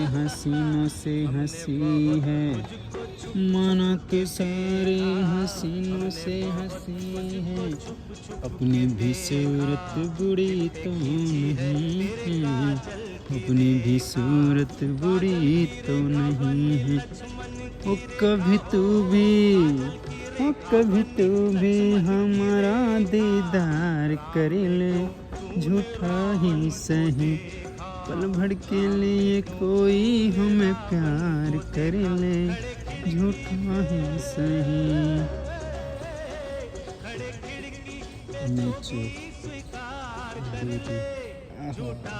हसीनों से हंसी है, माना के सारे हसीनों से हंसी है, अपनी भी सूरत बुरी तो नहीं है, अपनी भी सूरत बुरी तो नहीं है। ओ कभी तू भी, ओ कभी तू भी हमारा दीदार कर ले, झूठा ही सही पल भर के लिए कोई हमें प्यार कर ले, झूठा ही सही। नीचे दीदी आहो।